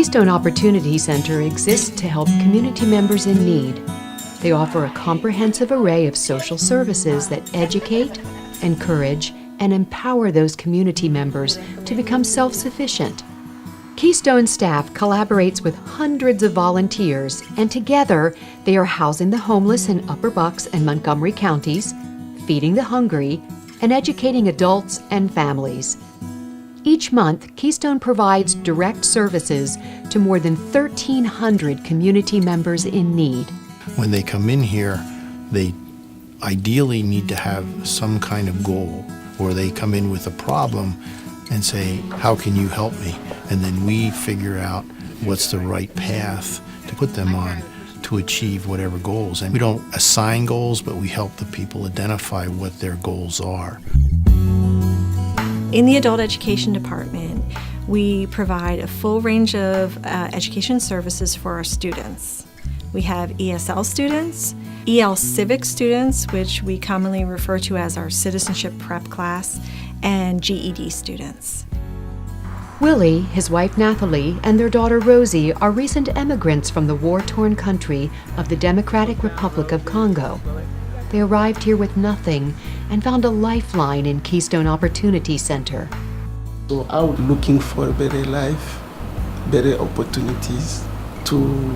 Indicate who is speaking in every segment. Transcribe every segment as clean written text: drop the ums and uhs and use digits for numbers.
Speaker 1: Keystone Opportunity Center exists to help community members in need. They offer a comprehensive array of social services that educate, encourage, and empower those community members to become self-sufficient. Keystone staff collaborates with hundreds of volunteers, and together they are housing the homeless in Upper Bucks and Montgomery counties, feeding the hungry, and educating adults and families. Each month, Keystone provides direct services to more than 1,300 community members in need.
Speaker 2: When they come in here, they ideally need to have some kind of goal, or they come in with a problem and say, how can you help me? And then we figure out what's the right path to put them on to achieve whatever goals. And we don't assign goals, but we help the people identify what their goals are.
Speaker 3: In the Adult Education Department, we provide a full range of education services for our students. We have ESL students, EL Civic students, which we commonly refer to as our citizenship prep class, and GED students.
Speaker 1: Willie, his wife Nathalie, and their daughter Rosie are recent emigrants from the war-torn country of the Democratic Republic of Congo. They arrived here with nothing and found a lifeline in Keystone Opportunity Center.
Speaker 4: So I was looking for a better life, better opportunities to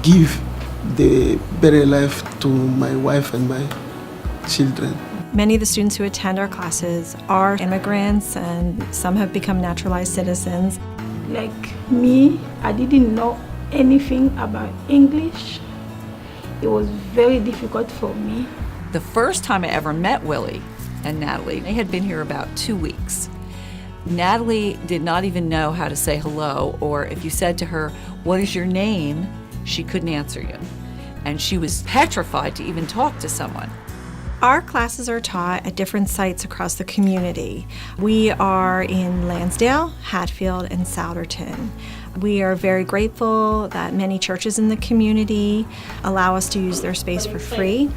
Speaker 4: give the better life to my wife and my children.
Speaker 3: Many of the students who attend our classes are immigrants, and some have become naturalized citizens.
Speaker 5: Like me, I didn't know anything about English. It was very difficult for me.
Speaker 6: The first time I ever met Willie and Natalie, they had been here about 2 weeks. Natalie did not even know how to say hello, or if you said to her, "What is your name?" she couldn't answer you. And she was petrified to even talk to someone.
Speaker 3: Our classes are taught at different sites across the community. We are in Lansdale, Hatfield, and Souderton. We are very grateful that many churches in the community allow us to use their space for free.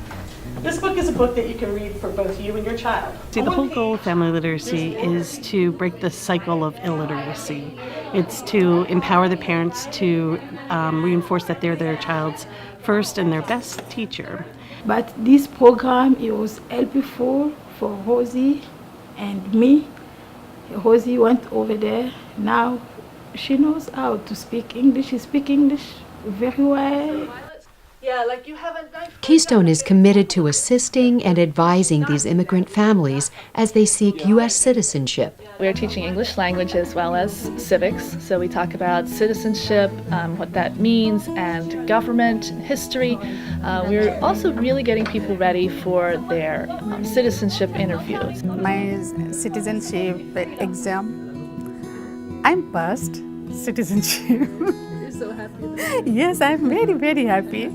Speaker 7: This book is a book that you can read for both you and your child.
Speaker 8: See, the whole goal of family literacy is to break the cycle of illiteracy. It's to empower the parents to reinforce that they're their child's first and their best teacher.
Speaker 5: But this program, it was helpful for Rosie and me. Rosie went over there. Now she knows how to speak English. She speaks English very well.
Speaker 7: Yeah, like you haven't.
Speaker 1: Keystone is committed to assisting and advising these immigrant families as they seek U.S. citizenship.
Speaker 9: We are teaching English language as well as civics, so we talk about citizenship, what that means, and government, history. We're also really getting people ready for their citizenship interviews.
Speaker 10: My citizenship exam, I'm passed citizenship.
Speaker 9: You're so happy.
Speaker 10: Yes, I'm very, very happy.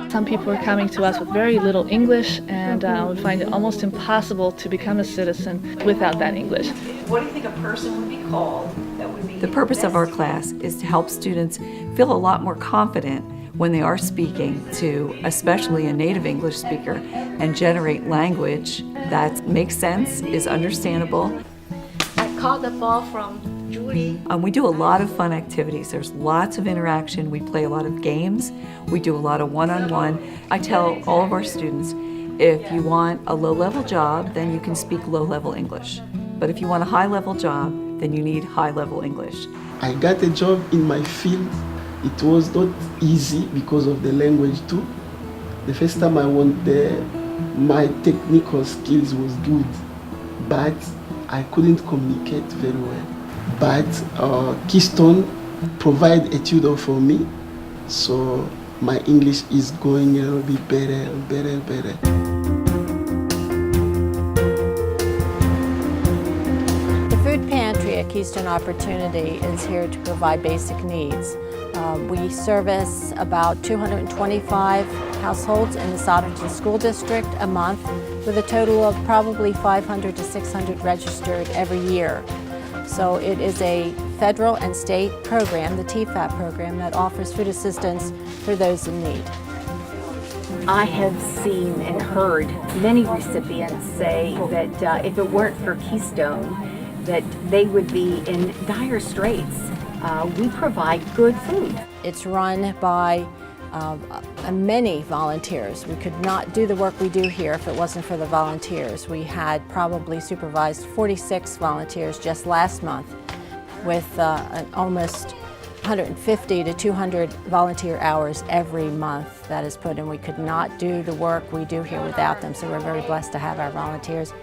Speaker 9: Some people are coming to us with very little English, and we find it almost impossible to become a citizen without that English.
Speaker 6: What do you think a person would be called that would be? The purpose of our class is to help students feel a lot more confident when they are speaking to, especially a native English speaker, and generate language that makes sense, is understandable.
Speaker 11: I caught the ball from Julie.
Speaker 6: We do a lot of fun activities. There's lots of interaction. We play a lot of games. We do a lot of one-on-one. I tell all of our students, if you want a low-level job, then you can speak low-level English. But if you want a high-level job, then you need high-level English.
Speaker 4: I got a job in my field. It was not easy because of the language too. The first time I went there, my technical skills was good, but I couldn't communicate very well. But Keystone provide a tutor for me, so my English is going a little bit better and better and better.
Speaker 12: The food pantry at Keystone Opportunity is here to provide basic needs. We service about 225 households in the Souderton School District a month, with a total of probably 500 to 600 registered every year. So it is a federal and state program, the TFAP program, that offers food assistance for those in need.
Speaker 13: I have seen and heard many recipients say that if it weren't for Keystone, that they would be in dire straits. we provide good food.
Speaker 12: It's run by many volunteers. We could not do the work we do here if it wasn't for the volunteers. We had probably supervised 46 volunteers just last month with almost 150 to 200 volunteer hours every month that is put in. We could not do the work we do here without them, so we're very blessed to have our volunteers.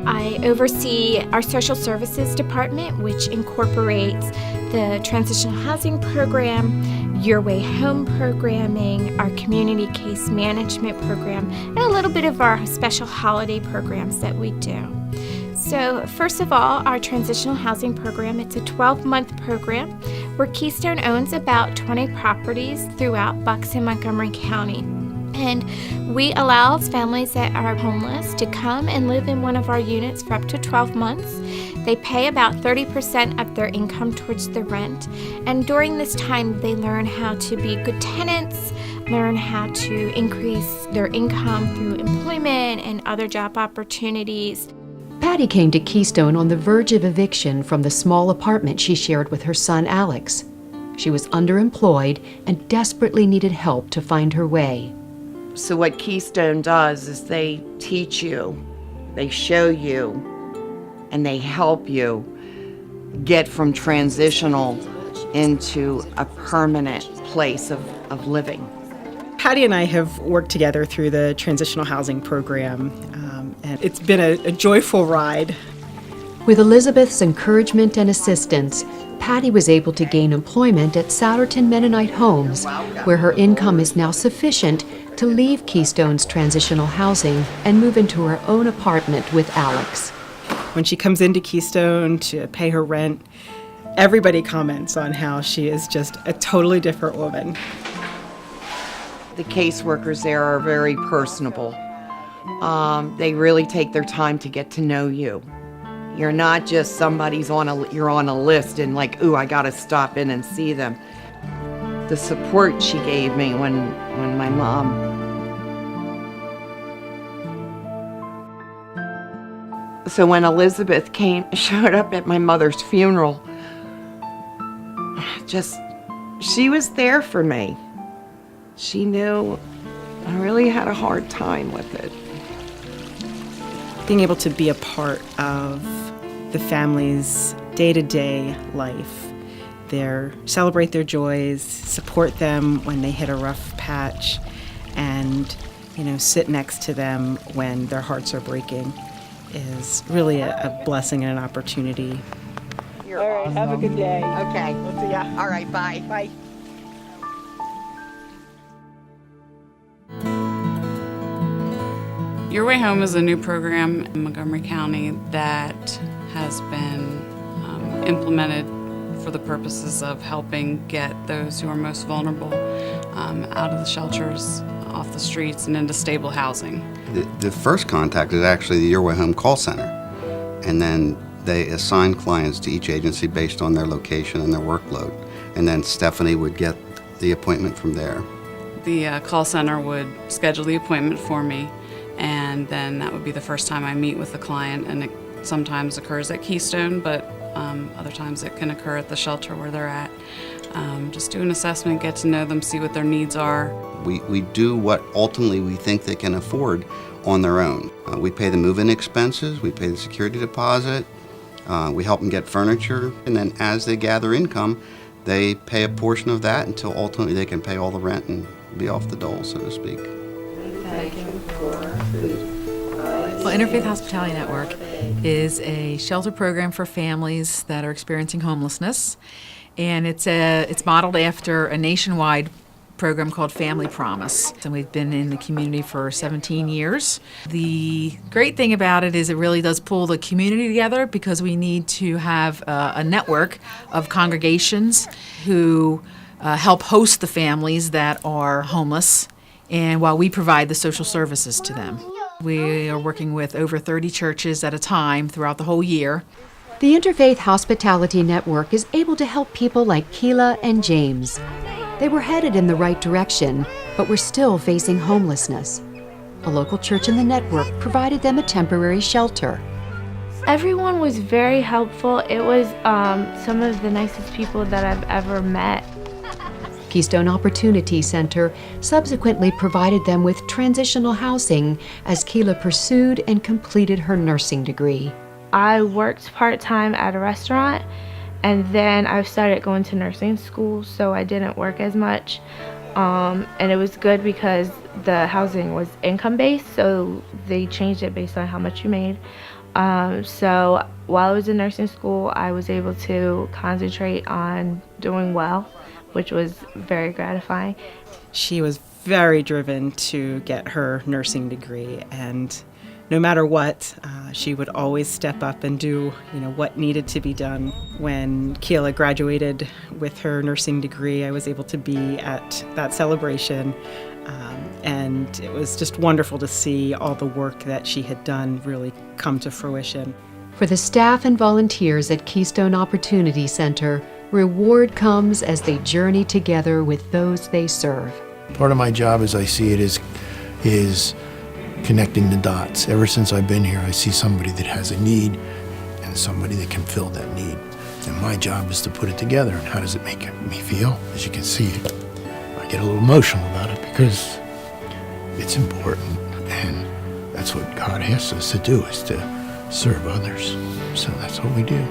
Speaker 14: I oversee our social services department, which incorporates the transitional housing program, Your Way Home programming, our community case management program, and a little bit of our special holiday programs that we do. So first of all, our transitional housing program, it's a 12-month program where Keystone owns about 20 properties throughout Bucks and Montgomery County. And we allow families that are homeless to come and live in one of our units for up to 12 months. They pay about 30% of their income towards the rent. And during this time, they learn how to be good tenants, learn how to increase their income through employment and other job opportunities.
Speaker 1: Patty came to Keystone on the verge of eviction from the small apartment she shared with her son Alex. She was underemployed and desperately needed help to find her way.
Speaker 15: So what Keystone does is they teach you, they show you, and they help you get from transitional into a permanent place of living.
Speaker 16: Patty and I have worked together through the transitional housing program, and it's been a joyful ride.
Speaker 1: With Elizabeth's encouragement and assistance, Patty was able to gain employment at Souderton Mennonite Homes, where her income is now sufficient to leave Keystone's transitional housing and move into her own apartment with Alex.
Speaker 16: When she comes into Keystone to pay her rent, everybody comments on how she is just a totally different woman.
Speaker 15: The caseworkers there are very personable. They really take their time to get to know you. You're not just you're on a list and like, ooh, I gotta stop in and see them. The support she gave me when my mom. So when Elizabeth showed up at my mother's funeral, she was there for me. She knew I really had a hard time with it.
Speaker 16: Being able to be a part of the family's day-to-day life, celebrate their joys, support them when they hit a rough patch, and sit next to them when their hearts are breaking is really a blessing and an opportunity.
Speaker 15: You're
Speaker 7: all right,
Speaker 15: awesome.
Speaker 7: have a good day.
Speaker 15: Okay.
Speaker 7: We'll see ya.
Speaker 15: All right, bye.
Speaker 7: Bye.
Speaker 17: Your Way Home is a new program in Montgomery County that has been implemented for the purposes of helping get those who are most vulnerable out of the shelters, off the streets, and into stable housing.
Speaker 18: The first contact is actually the Your Way Home call center, and then they assign clients to each agency based on their location and their workload, and then Stephanie would get the appointment from there.
Speaker 17: The call center would schedule the appointment for me, and then that would be the first time I meet with the client, and it sometimes occurs at Keystone, but other times it can occur at the shelter where they're at. Just do an assessment, get to know them, see what their needs are.
Speaker 18: We do what ultimately we think they can afford on their own. We pay the move-in expenses, we pay the security deposit, we help them get furniture, and then as they gather income, they pay a portion of that until ultimately they can pay all the rent and be off the dole, so to speak.
Speaker 15: Thank you for food.
Speaker 19: Well, Interfaith Hospitality Network is a shelter program for families that are experiencing homelessness, and it's modeled after a nationwide program called Family Promise, and we've been in the community for 17 years. The great thing about it is it really does pull the community together because we need to have a network of congregations who help host the families that are homeless, and while we provide the social services to them. We are working with over 30 churches at a time throughout the whole year.
Speaker 1: The Interfaith Hospitality Network is able to help people like Keela and James. They were headed in the right direction, but were still facing homelessness. A local church in the network provided them a temporary shelter.
Speaker 20: Everyone was very helpful. It was some of the nicest people that I've ever met.
Speaker 1: Keystone Opportunity Center subsequently provided them with transitional housing as Keela pursued and completed her nursing degree.
Speaker 20: I worked part-time at a restaurant, and then I started going to nursing school, so I didn't work as much. And it was good because the housing was income-based, so they changed it based on how much you made. So while I was in nursing school, I was able to concentrate on doing well, which was very gratifying.
Speaker 16: She was very driven to get her nursing degree, and no matter what, she would always step up and do, what needed to be done. When Keela graduated with her nursing degree, I was able to be at that celebration, and it was just wonderful to see all the work that she had done really come to fruition.
Speaker 1: For the staff and volunteers at Keystone Opportunity Center, reward comes as they journey together with those they serve.
Speaker 2: Part of my job, as I see it, is connecting the dots. Ever since I've been here, I see somebody that has a need and somebody that can fill that need. And my job is to put it together. And how does it make me feel? As you can see, I get a little emotional about it because it's important. And that's what God asks us to do, is to serve others. So that's what we do.